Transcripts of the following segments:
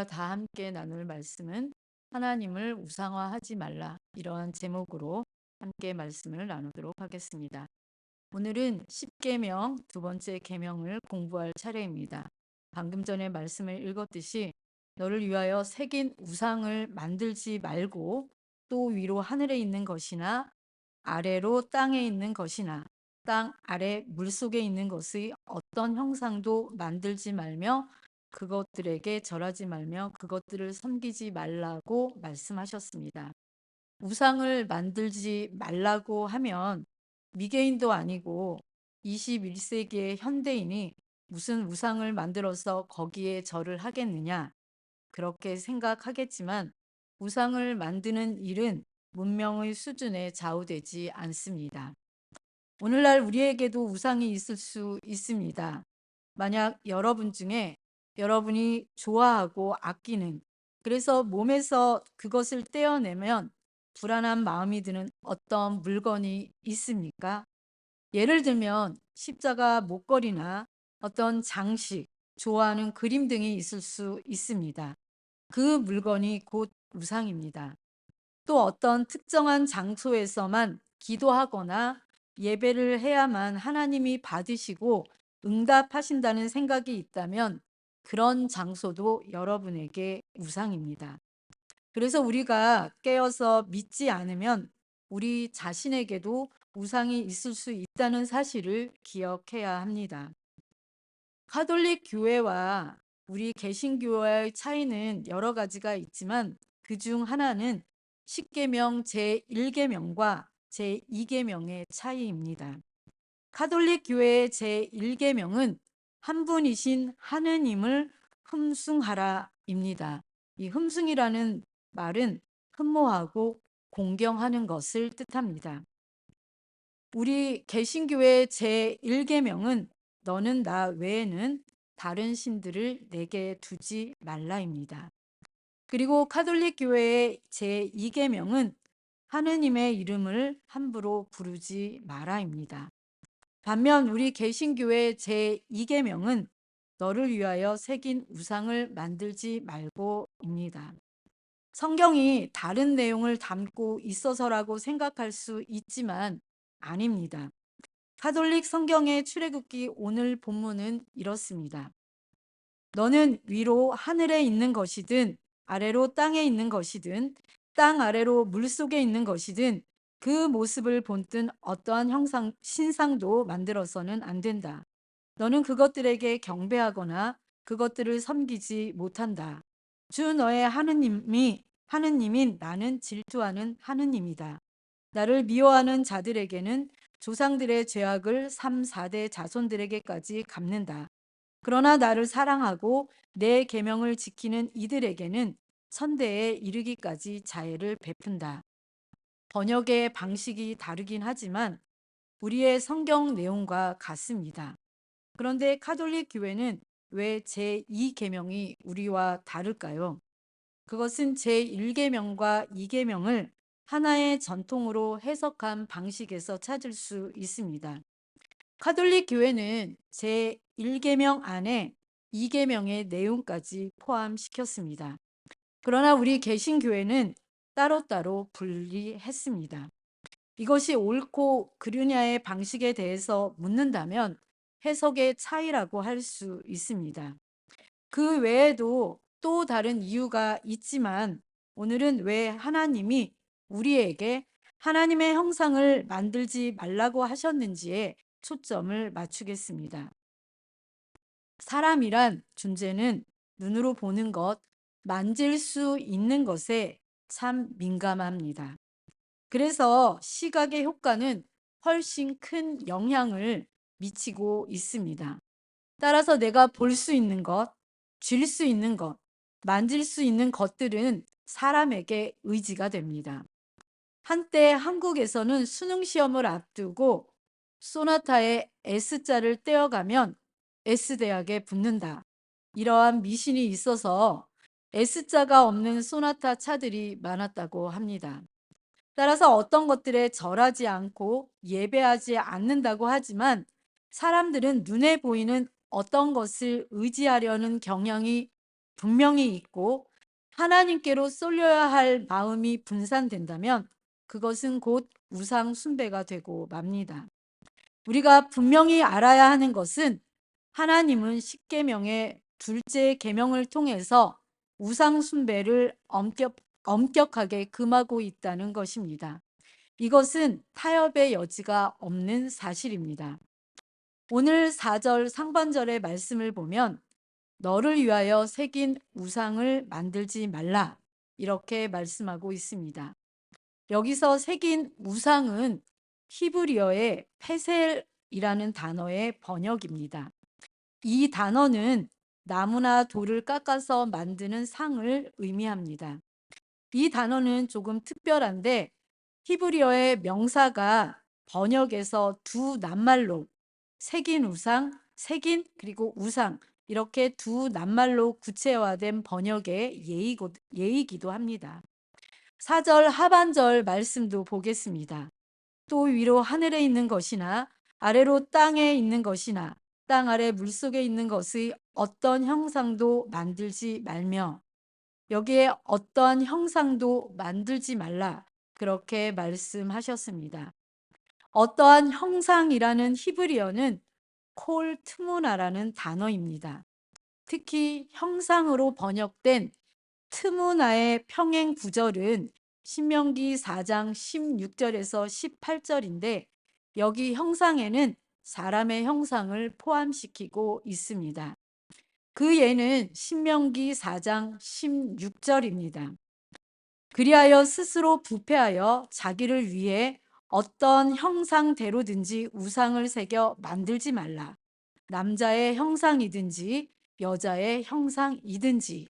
우리가 다 함께 나눌 말씀은 하나님을 우상화하지 말라, 이런 제목으로 함께 말씀을 나누도록 하겠습니다. 오늘은 10계명 두 번째 계명을 공부할 차례입니다. 방금 전에 말씀을 읽었듯이 너를 위하여 새긴 우상을 만들지 말고, 또 위로 하늘에 있는 것이나 아래로 땅에 있는 것이나 땅 아래 물속에 있는 것의 어떤 형상도 만들지 말며 그것들에게 절하지 말며 그것들을 섬기지 말라고 말씀하셨습니다. 우상을 만들지 말라고 하면 미개인도 아니고 21세기의 현대인이 무슨 우상을 만들어서 거기에 절을 하겠느냐, 그렇게 생각하겠지만 우상을 만드는 일은 문명의 수준에 좌우되지 않습니다. 오늘날 우리에게도 우상이 있을 수 있습니다. 만약 여러분 중에 여러분이 좋아하고 아끼는, 그래서 몸에서 그것을 떼어내면 불안한 마음이 드는 어떤 물건이 있습니까? 예를 들면 십자가 목걸이나 어떤 장식, 좋아하는 그림 등이 있을 수 있습니다. 그 물건이 곧 우상입니다. 또 어떤 특정한 장소에서만 기도하거나 예배를 해야만 하나님이 받으시고 응답하신다는 생각이 있다면 그런 장소도 여러분에게 우상입니다. 그래서 우리가 깨어서 믿지 않으면 우리 자신에게도 우상이 있을 수 있다는 사실을 기억해야 합니다. 카톨릭 교회와 우리 개신교와의 차이는 여러 가지가 있지만 그 중 하나는 10계명 제1계명과 제2계명의 차이입니다. 카톨릭 교회의 제1계명은 한 분이신 하느님을 흠숭하라입니다. 이 흠숭이라는 말은 흠모하고 공경하는 것을 뜻합니다. 우리 개신교의 제1계명은 너는 나 외에는 다른 신들을 내게 두지 말라입니다. 그리고 카톨릭 교회의 제2계명은 하느님의 이름을 함부로 부르지 마라입니다. 반면 우리 개신교의 제2계명은 너를 위하여 새긴 우상을 만들지 말고입니다. 성경이 다른 내용을 담고 있어서라고 생각할 수 있지만 아닙니다. 가톨릭 성경의 출애굽기 오늘 본문은 이렇습니다. 너는 위로 하늘에 있는 것이든 아래로 땅에 있는 것이든 땅 아래로 물속에 있는 것이든 그 모습을 본뜬 어떠한 형상 신상도 만들어서는 안 된다. 너는 그것들에게 경배하거나 그것들을 섬기지 못한다. 주 너의 하느님인 나는 질투하는 하느님이다. 나를 미워하는 자들에게는 조상들의 죄악을 3, 4대 자손들에게까지 갚는다. 그러나 나를 사랑하고 내 계명을 지키는 이들에게는 천대에 이르기까지 자애를 베푼다. 번역의 방식이 다르긴 하지만 우리의 성경 내용과 같습니다. 그런데 카톨릭 교회는 왜 제2계명이 우리와 다를까요? 그것은 제1계명과 2계명을 하나의 전통으로 해석한 방식에서 찾을 수 있습니다. 카톨릭 교회는 제1계명 안에 2계명의 내용까지 포함시켰습니다. 그러나 우리 개신교회는 따로따로 분리했습니다. 이것이 옳고 그르냐의 방식에 대해서 묻는다면 해석의 차이라고 할 수 있습니다. 그 외에도 또 다른 이유가 있지만 오늘은 왜 하나님이 우리에게 하나님의 형상을 만들지 말라고 하셨는지에 초점을 맞추겠습니다. 사람이란 존재는 눈으로 보는 것, 만질 수 있는 것에 참 민감합니다. 그래서 시각의 효과는 훨씬 큰 영향을 미치고 있습니다. 따라서 내가 볼 수 있는 것, 쥘 수 있는 것, 만질 수 있는 것들은 사람에게 의지가 됩니다. 한때 한국에서는 수능 시험을 앞두고 소나타의 S자를 떼어가면 S대학에 붙는다, 이러한 미신이 있어서 S자가 없는 소나타 차들이 많았다고 합니다. 따라서 어떤 것들에 절하지 않고 예배하지 않는다고 하지만 사람들은 눈에 보이는 어떤 것을 의지하려는 경향이 분명히 있고 하나님께로 쏠려야 할 마음이 분산된다면 그것은 곧 우상 숭배가 되고 맙니다. 우리가 분명히 알아야 하는 것은 하나님은 십계명의 둘째 계명을 통해서 우상 숭배를 엄격하게 금하고 있다는 것입니다. 이것은 타협의 여지가 없는 사실입니다. 오늘 4절 상반절의 말씀을 보면 너를 위하여 새긴 우상을 만들지 말라 이렇게 말씀하고 있습니다. 여기서 새긴 우상은 히브리어의 페셀이라는 단어의 번역입니다. 이 단어는 나무나 돌을 깎아서 만드는 상을 의미합니다. 이 단어는 조금 특별한데 히브리어의 명사가 번역에서 두 낱말로 새긴 우상, 새긴 그리고 우상 이렇게 두 낱말로 구체화된 번역의 예이기도 합니다. 4절 하반절 말씀도 보겠습니다. 또 위로 하늘에 있는 것이나 아래로 땅에 있는 것이나 땅 아래 물속에 있는 것의 어떤 형상도 만들지 말며 여기에 어떠한 형상도 만들지 말라 그렇게 말씀하셨습니다. 어떠한 형상이라는 히브리어는 콜 트무나라는 단어입니다. 특히 형상으로 번역된 트무나의 평행 구절은 신명기 4장 16절에서 18절인데 여기 형상에는 사람의 형상을 포함시키고 있습니다. 그 예는 신명기 4장 16절입니다. 그리하여 스스로 부패하여 자기를 위해 어떤 형상대로든지 우상을 새겨 만들지 말라. 남자의 형상이든지 여자의 형상이든지.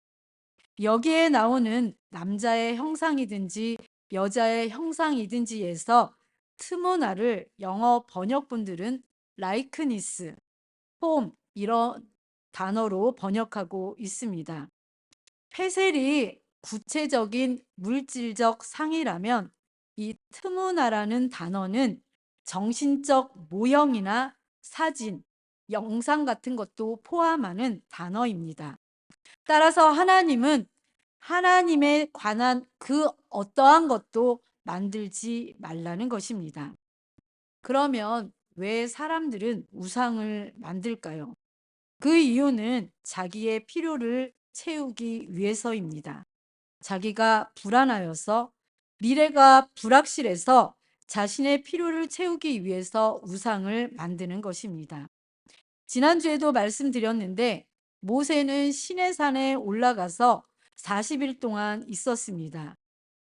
여기에 나오는 남자의 형상이든지 여자의 형상이든지에서 트모나를 영어 번역본들은 라이크니스, 폼 이런 단어로 번역하고 있습니다. 페셀이 구체적인 물질적 상이라면 이 트무나라는 단어는 정신적 모형이나 사진, 영상 같은 것도 포함하는 단어입니다. 따라서 하나님은 하나님에 관한 그 어떠한 것도 만들지 말라는 것입니다. 그러면 왜 사람들은 우상을 만들까요? 그 이유는 자기의 필요를 채우기 위해서입니다. 자기가 불안하여서 미래가 불확실해서 자신의 필요를 채우기 위해서 우상을 만드는 것입니다. 지난주에도 말씀드렸는데 모세는 시내산에 올라가서 40일 동안 있었습니다.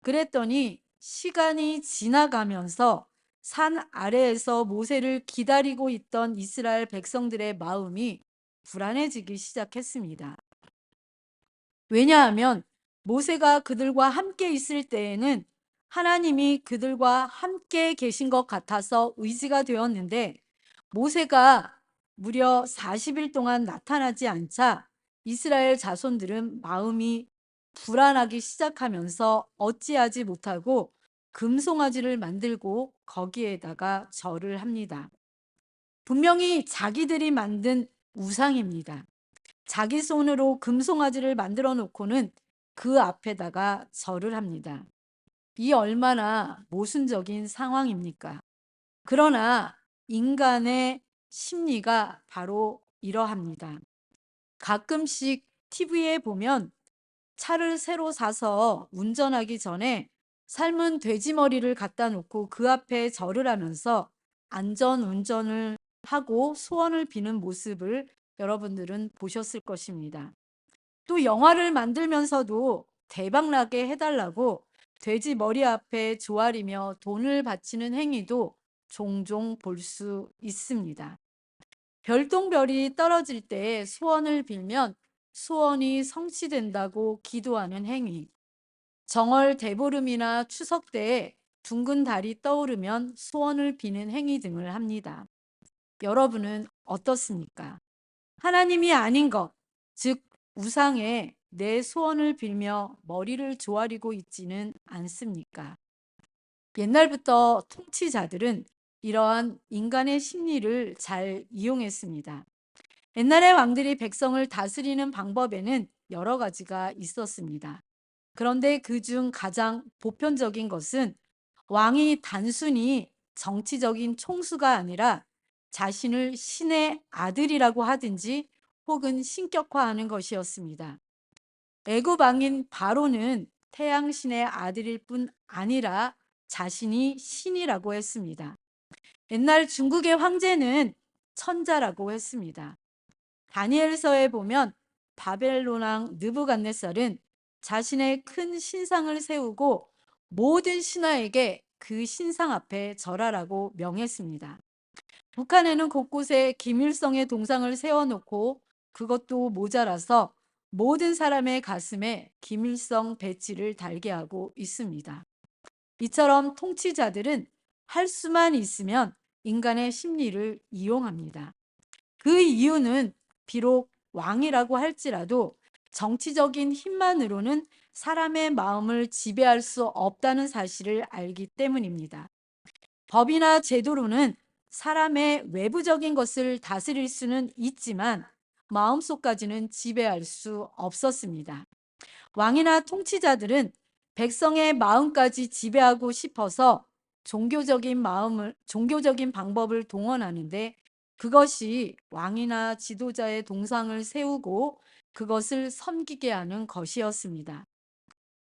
그랬더니 시간이 지나가면서 산 아래에서 모세를 기다리고 있던 이스라엘 백성들의 마음이 불안해지기 시작했습니다. 왜냐하면 모세가 그들과 함께 있을 때에는 하나님이 그들과 함께 계신 것 같아서 의지가 되었는데 모세가 무려 40일 동안 나타나지 않자 이스라엘 자손들은 마음이 불안하기 시작하면서 어찌하지 못하고 금송아지를 만들고 거기에다가 절을 합니다. 분명히 자기들이 만든 우상입니다. 자기 손으로 금송아지를 만들어 놓고는 그 앞에다가 절을 합니다. 이 얼마나 모순적인 상황입니까? 그러나 인간의 심리가 바로 이러합니다. 가끔씩 TV에 보면 차를 새로 사서 운전하기 전에 삶은 돼지 머리를 갖다 놓고 그 앞에 절을 하면서 안전 운전을 하고 소원을 비는 모습을 여러분들은 보셨을 것입니다. 또 영화를 만들면서도 대박나게 해달라고 돼지 머리 앞에 조아리며 돈을 바치는 행위도 종종 볼 수 있습니다. 별똥별이 떨어질 때 소원을 빌면 소원이 성취된다고 기도하는 행위. 정월 대보름이나 추석 때에 둥근 달이 떠오르면 소원을 비는 행위 등을 합니다. 여러분은 어떻습니까? 하나님이 아닌 것, 즉 우상에 내 소원을 빌며 머리를 조아리고 있지는 않습니까? 옛날부터 통치자들은 이러한 인간의 심리를 잘 이용했습니다. 옛날의 왕들이 백성을 다스리는 방법에는 여러 가지가 있었습니다. 그런데 그중 가장 보편적인 것은 왕이 단순히 정치적인 총수가 아니라 자신을 신의 아들이라고 하든지 혹은 신격화하는 것이었습니다. 애굽 왕인 바로는 태양신의 아들일 뿐 아니라 자신이 신이라고 했습니다. 옛날 중국의 황제는 천자라고 했습니다. 다니엘서에 보면 바벨론 왕 느부갓네살은 자신의 큰 신상을 세우고 모든 신하에게 그 신상 앞에 절하라고 명했습니다. 북한에는 곳곳에 김일성의 동상을 세워놓고 그것도 모자라서 모든 사람의 가슴에 김일성 배지를 달게 하고 있습니다. 이처럼 통치자들은 할 수만 있으면 인간의 심리를 이용합니다. 그 이유는 비록 왕이라고 할지라도 정치적인 힘만으로는 사람의 마음을 지배할 수 없다는 사실을 알기 때문입니다. 법이나 제도로는 사람의 외부적인 것을 다스릴 수는 있지만 마음속까지는 지배할 수 없었습니다. 왕이나 통치자들은 백성의 마음까지 지배하고 싶어서 종교적인 방법을 동원하는데 그것이 왕이나 지도자의 동상을 세우고 그것을 섬기게 하는 것이었습니다.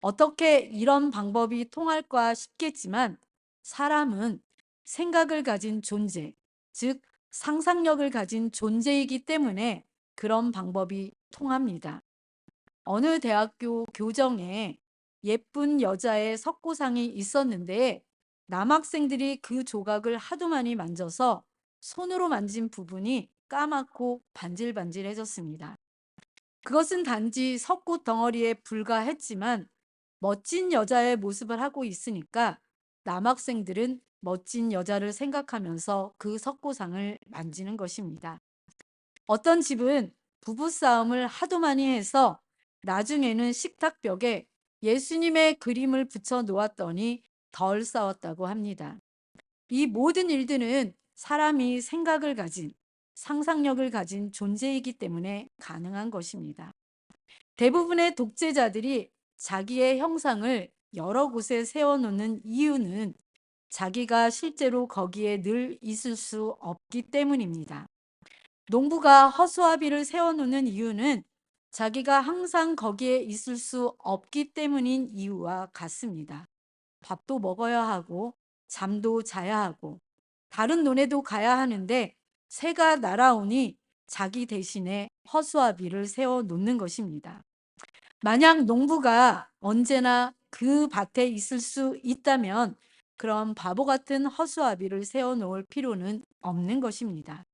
어떻게 이런 방법이 통할까 싶겠지만 사람은 생각을 가진 존재, 즉 상상력을 가진 존재이기 때문에 그런 방법이 통합니다. 어느 대학교 교정에 예쁜 여자의 석고상이 있었는데 남학생들이 그 조각을 하도 많이 만져서 손으로 만진 부분이 까맣고 반질반질해졌습니다. 그것은 단지 석고 덩어리에 불과했지만 멋진 여자의 모습을 하고 있으니까 남학생들은 멋진 여자를 생각하면서 그 석고상을 만지는 것입니다. 어떤 집은 부부싸움을 하도 많이 해서 나중에는 식탁벽에 예수님의 그림을 붙여 놓았더니 덜 싸웠다고 합니다. 이 모든 일들은 사람이 생각을 가진 상상력을 가진 존재이기 때문에 가능한 것입니다. 대부분의 독재자들이 자기의 형상을 여러 곳에 세워놓는 이유는 자기가 실제로 거기에 늘 있을 수 없기 때문입니다. 농부가 허수아비를 세워놓는 이유는 자기가 항상 거기에 있을 수 없기 때문인 이유와 같습니다. 밥도 먹어야 하고 잠도 자야 하고 다른 논에도 가야 하는데 새가 날아오니 자기 대신에 허수아비를 세워놓는 것입니다. 만약 농부가 언제나 그 밭에 있을 수 있다면 그럼 바보 같은 허수아비를 세워놓을 필요는 없는 것입니다.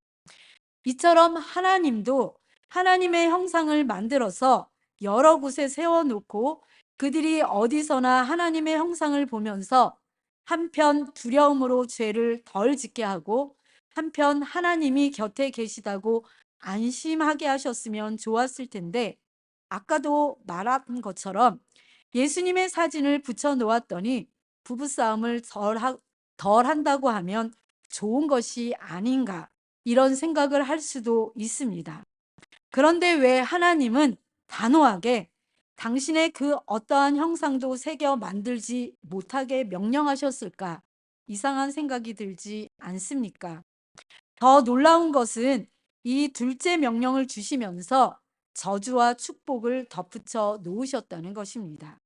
이처럼 하나님도 하나님의 형상을 만들어서 여러 곳에 세워놓고 그들이 어디서나 하나님의 형상을 보면서 한편 두려움으로 죄를 덜 짓게 하고 한편 하나님이 곁에 계시다고 안심하게 하셨으면 좋았을 텐데 아까도 말한 것처럼 예수님의 사진을 붙여 놓았더니 부부싸움을 덜 한다고 하면 좋은 것이 아닌가 이런 생각을 할 수도 있습니다. 그런데 왜 하나님은 단호하게 당신의 그 어떠한 형상도 새겨 만들지 못하게 명령하셨을까? 이상한 생각이 들지 않습니까? 더 놀라운 것은 이 둘째 명령을 주시면서 저주와 축복을 덧붙여 놓으셨다는 것입니다.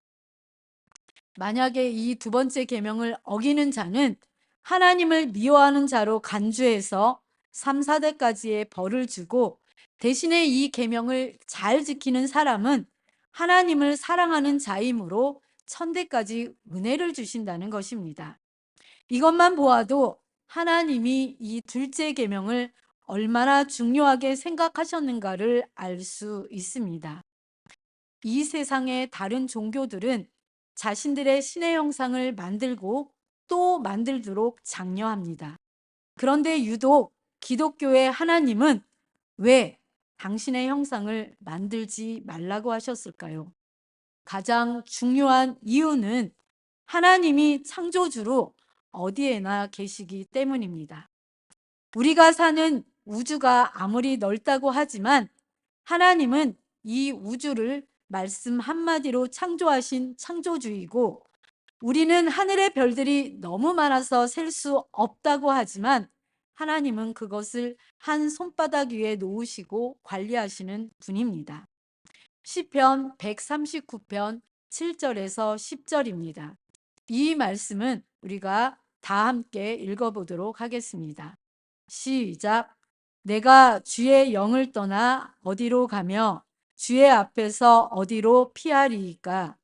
만약에 이 두 번째 계명을 어기는 자는 하나님을 미워하는 자로 간주해서 3, 4대까지의 벌을 주고 대신에 이 계명을 잘 지키는 사람은 하나님을 사랑하는 자이므로 1000대까지 은혜를 주신다는 것입니다. 이것만 보아도 하나님이 이 둘째 계명을 얼마나 중요하게 생각하셨는가를 알 수 있습니다. 이 세상의 다른 종교들은 자신들의 신의 형상을 만들고 또 만들도록 장려합니다. 그런데 유독 기독교의 하나님은 왜 당신의 형상을 만들지 말라고 하셨을까요? 가장 중요한 이유는 하나님이 창조주로 어디에나 계시기 때문입니다. 우리가 사는 우주가 아무리 넓다고 하지만 하나님은 이 우주를 말씀 한마디로 창조하신 창조주이고, 우리는 하늘의 별들이 너무 많아서 셀 수 없다고 하지만 하나님은 그것을 한 손바닥 위에 놓으시고 관리하시는 분입니다. 시편 139편 7절에서 10절입니다. 이 말씀은 우리가 다 함께 읽어보도록 하겠습니다. 시작. 내가 주의 영을 떠나 어디로 가며 주의 앞에서 어디로 피하리이까?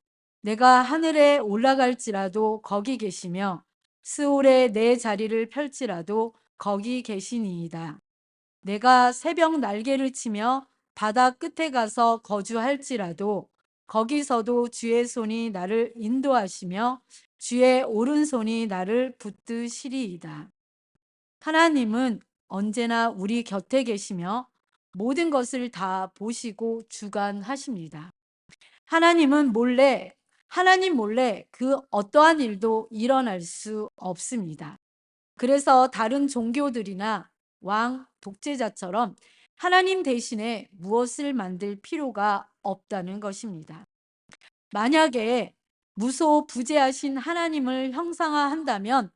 내가 하늘에 올라갈지라도 거기 계시며 스올에 내 자리를 펼지라도 거기 계시니이다. 내가 새벽 날개를 치며 바다 끝에 가서 거주할지라도 거기서도 주의 손이 나를 인도하시며 주의 오른손이 나를 붙드시리이다. 하나님은 언제나 우리 곁에 계시며 모든 것을 다 보시고 주관하십니다. 하나님 몰래 그 어떠한 일도 일어날 수 없습니다. 그래서 다른 종교들이나 왕, 독재자처럼 하나님 대신에 무엇을 만들 필요가 없다는 것입니다. 만약에 무소부재하신 하나님을 형상화한다면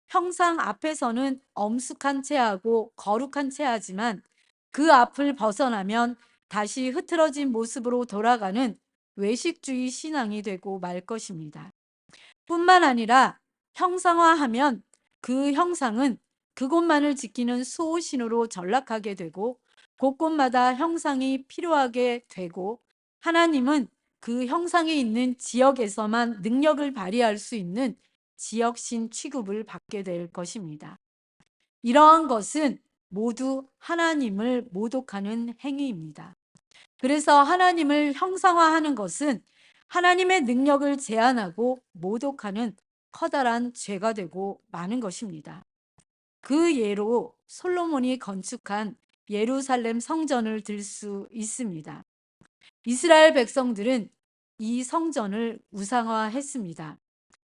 형상 앞에서는 엄숙한 체하고 거룩한 체하지만 그 앞을 벗어나면 다시 흐트러진 모습으로 돌아가는 외식주의 신앙이 되고 말 것입니다. 뿐만 아니라 형상화하면 그 형상은 그곳만을 지키는 수호신으로 전락하게 되고 곳곳마다 형상이 필요하게 되고 하나님은 그 형상이 있는 지역에서만 능력을 발휘할 수 있는 지역신 취급을 받게 될 것입니다. 이러한 것은 모두 하나님을 모독하는 행위입니다. 그래서 하나님을 형상화하는 것은 하나님의 능력을 제한하고 모독하는 커다란 죄가 되고 마는 것입니다. 그 예로 솔로몬이 건축한 예루살렘 성전을 들 수 있습니다. 이스라엘 백성들은 이 성전을 우상화했습니다.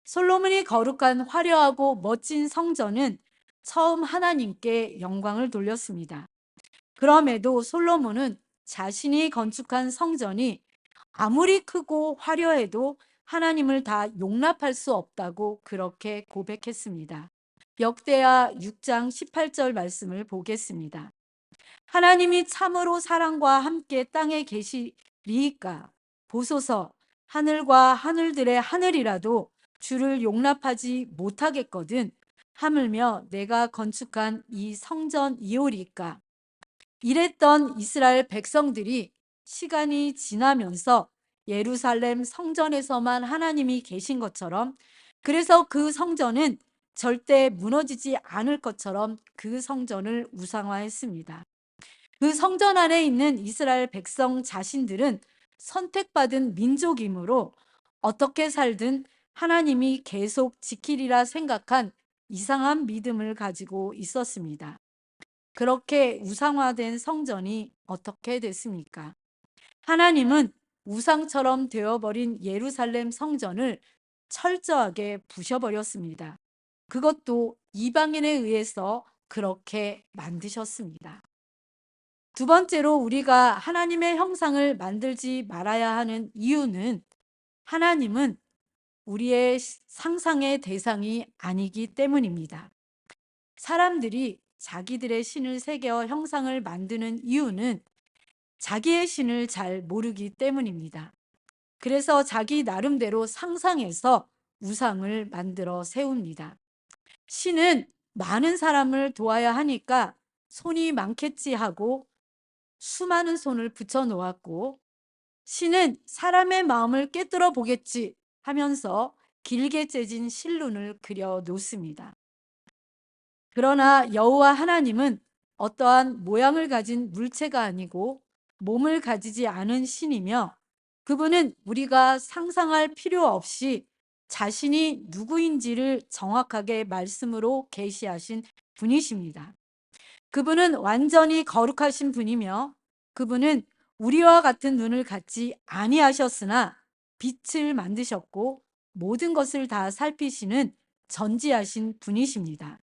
솔로몬이 거룩한 화려하고 멋진 성전은 처음 하나님께 영광을 돌렸습니다. 그럼에도 솔로몬은 자신이 건축한 성전이 아무리 크고 화려해도 하나님을 다 용납할 수 없다고 그렇게 고백했습니다. 역대하 6장 18절 말씀을 보겠습니다. 하나님이 참으로 사랑과 함께 땅에 계시리이까? 보소서, 하늘과 하늘들의 하늘이라도 주를 용납하지 못하겠거든. 하물며 내가 건축한 이 성전이오리까? 이랬던 이스라엘 백성들이 시간이 지나면서 예루살렘 성전에서만 하나님이 계신 것처럼, 그래서 그 성전은 절대 무너지지 않을 것처럼 그 성전을 우상화했습니다. 그 성전 안에 있는 이스라엘 백성 자신들은 선택받은 민족이므로 어떻게 살든 하나님이 계속 지키리라 생각한 이상한 믿음을 가지고 있었습니다. 그렇게 우상화된 성전이 어떻게 됐습니까? 하나님은 우상처럼 되어버린 예루살렘 성전을 철저하게 부셔버렸습니다. 그것도 이방인에 의해서 그렇게 만드셨습니다. 두 번째로 우리가 하나님의 형상을 만들지 말아야 하는 이유는 하나님은 우리의 상상의 대상이 아니기 때문입니다. 사람들이 자기들의 신을 새겨 형상을 만드는 이유는 자기의 신을 잘 모르기 때문입니다. 그래서 자기 나름대로 상상해서 우상을 만들어 세웁니다. 신은 많은 사람을 도와야 하니까 손이 많겠지 하고 수많은 손을 붙여 놓았고, 신은 사람의 마음을 꿰뚫어 보겠지 하면서 길게 째진 실눈을 그려 놓습니다. 그러나 여호와 하나님은 어떠한 모양을 가진 물체가 아니고 몸을 가지지 않은 신이며, 그분은 우리가 상상할 필요 없이 자신이 누구인지를 정확하게 말씀으로 계시하신 분이십니다. 그분은 완전히 거룩하신 분이며 그분은 우리와 같은 눈을 갖지 아니하셨으나 빛을 만드셨고 모든 것을 다 살피시는 전지하신 분이십니다.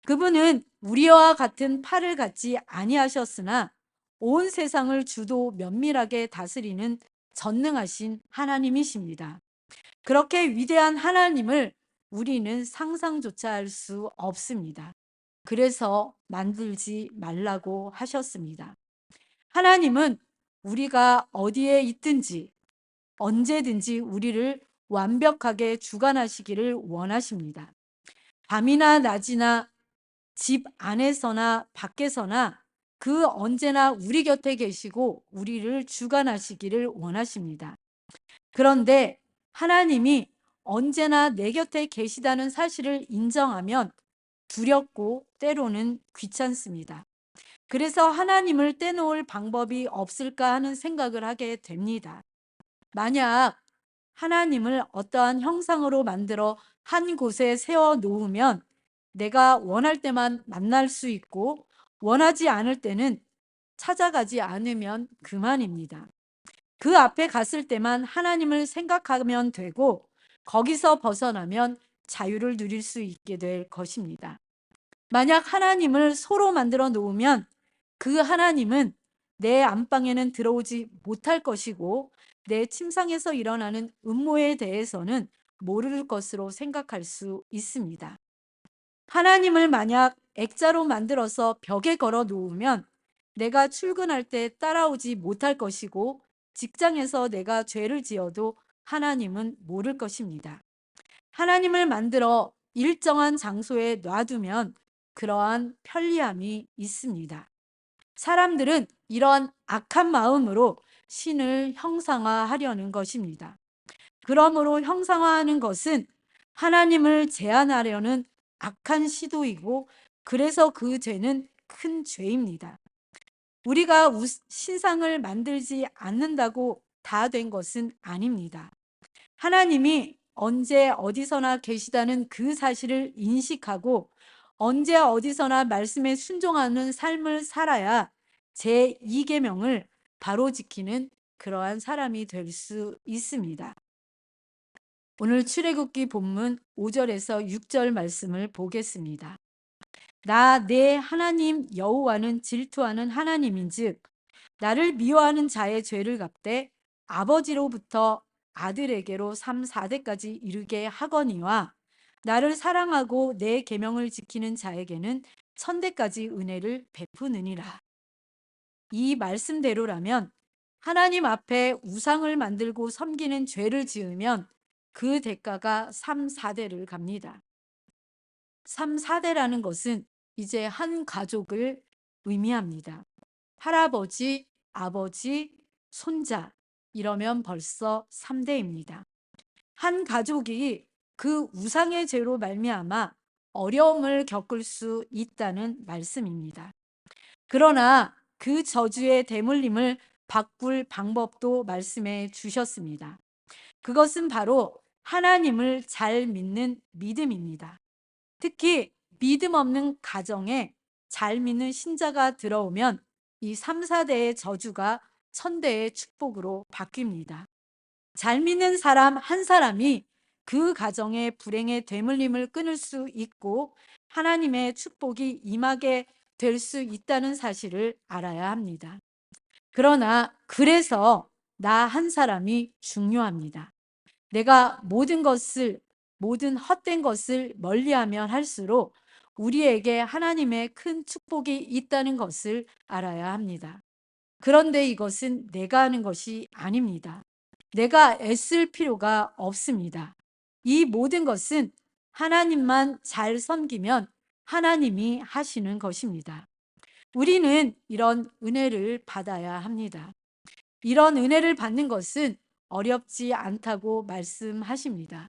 그분은 우리와 같은 팔을 갖지 아니하셨으나 온 세상을 주도 면밀하게 다스리는 전능하신 하나님이십니다. 그렇게 위대한 하나님을 우리는 상상조차 할 수 없습니다. 그래서 만들지 말라고 하셨습니다. 하나님은 우리가 어디에 있든지 언제든지 우리를 완벽하게 주관하시기를 원하십니다. 밤이나 낮이나 집 안에서나 밖에서나 그 언제나 우리 곁에 계시고 우리를 주관하시기를 원하십니다. 그런데 하나님이 언제나 내 곁에 계시다는 사실을 인정하면 두렵고 때로는 귀찮습니다. 그래서 하나님을 떼놓을 방법이 없을까 하는 생각을 하게 됩니다. 만약 하나님을 어떠한 형상으로 만들어 한 곳에 세워 놓으면 내가 원할 때만 만날 수 있고 원하지 않을 때는 찾아가지 않으면 그만입니다. 그 앞에 갔을 때만 하나님을 생각하면 되고 거기서 벗어나면 자유를 누릴 수 있게 될 것입니다. 만약 하나님을 소로 만들어 놓으면 그 하나님은 내 안방에는 들어오지 못할 것이고 내 침상에서 일어나는 음모에 대해서는 모를 것으로 생각할 수 있습니다. 하나님을 만약 액자로 만들어서 벽에 걸어 놓으면 내가 출근할 때 따라오지 못할 것이고 직장에서 내가 죄를 지어도 하나님은 모를 것입니다. 하나님을 만들어 일정한 장소에 놔두면 그러한 편리함이 있습니다. 사람들은 이러한 악한 마음으로 신을 형상화하려는 것입니다. 그러므로 형상화하는 것은 하나님을 제한하려는 악한 시도이고 그래서 그 죄는 큰 죄입니다. 우리가 신상을 만들지 않는다고 다 된 것은 아닙니다. 하나님이 언제 어디서나 계시다는 그 사실을 인식하고 언제 어디서나 말씀에 순종하는 삶을 살아야 제2계명을 바로 지키는 그러한 사람이 될 수 있습니다. 오늘 출애굽기 본문 5절에서 6절 말씀을 보겠습니다. 나 내 하나님 여호와는 질투하는 하나님인즉 나를 미워하는 자의 죄를 갚되 아버지로부터 아들에게로 3, 4대까지 이르게 하거니와 나를 사랑하고 내 계명을 지키는 자에게는 1000대까지 은혜를 베푸느니라. 이 말씀대로라면 하나님 앞에 우상을 만들고 섬기는 죄를 지으면 그 대가가 3, 4대를 갑니다. 3, 4대라는 것은 이제 한 가족을 의미합니다. 할아버지, 아버지, 손자 이러면 벌써 3대입니다. 한 가족이 그 우상의 죄로 말미암아 어려움을 겪을 수 있다는 말씀입니다. 그러나 그 저주의 대물림을 바꿀 방법도 말씀해 주셨습니다. 그것은 바로 하나님을 잘 믿는 믿음입니다. 특히 믿음 없는 가정에 잘 믿는 신자가 들어오면 이 3, 4대의 저주가 1000대의 축복으로 바뀝니다. 잘 믿는 사람 한 사람이 그 가정의 불행의 되물림을 끊을 수 있고 하나님의 축복이 임하게 될 수 있다는 사실을 알아야 합니다. 그러나 그래서 나 한 사람이 중요합니다. 내가 모든 헛된 것을 멀리하면 할수록 우리에게 하나님의 큰 축복이 있다는 것을 알아야 합니다. 그런데 이것은 내가 하는 것이 아닙니다. 내가 애쓸 필요가 없습니다. 이 모든 것은 하나님만 잘 섬기면 하나님이 하시는 것입니다. 우리는 이런 은혜를 받아야 합니다. 이런 은혜를 받는 것은 어렵지 않다고 말씀하십니다.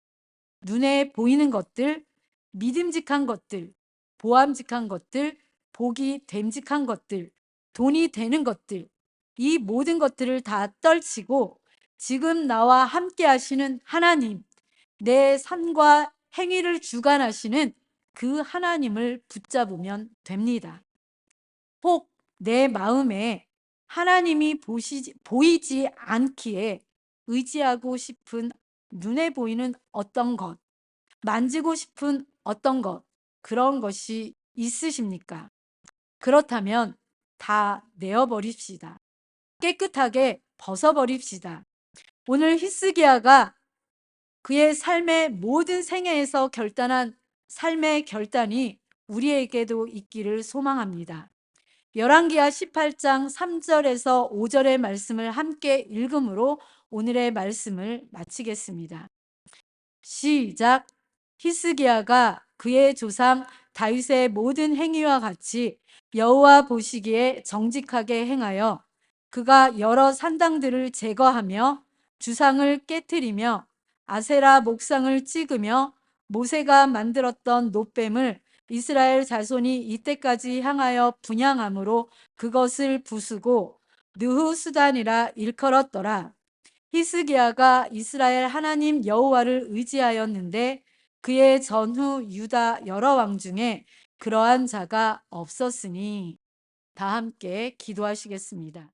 눈에 보이는 것들, 믿음직한 것들, 보암직한 것들, 복이 됨직한 것들, 돈이 되는 것들, 이 모든 것들을 다 떨치고 지금 나와 함께 하시는 하나님, 내 삶과 행위를 주관하시는 그 하나님을 붙잡으면 됩니다. 혹 내 마음에 하나님이 보이지 않기에 의지하고 싶은 눈에 보이는 어떤 것, 만지고 싶은 어떤 것, 그런 것이 있으십니까? 그렇다면 다 내어버립시다. 깨끗하게 벗어버립시다. 오늘 히스기야가 그의 삶의 모든 생애에서 결단한 삶의 결단이 우리에게도 있기를 소망합니다. 열왕기하 18장 3절에서 5절의 말씀을 함께 읽음으로 오늘의 말씀을 마치겠습니다. 시작. 히스기야가 그의 조상 다윗의 모든 행위와 같이 여호와 보시기에 정직하게 행하여 그가 여러 산당들을 제거하며 주상을 깨뜨리며 아세라 목상을 찍으며 모세가 만들었던 놋뱀을 이스라엘 자손이 이때까지 향하여 분향함으로 그것을 부수고 느후수단이라 일컬었더라. 히스기야가 이스라엘 하나님 여호와를 의지하였는데 그의 전후 유다 여러 왕 중에 그러한 자가 없었으니. 다 함께 기도하시겠습니다.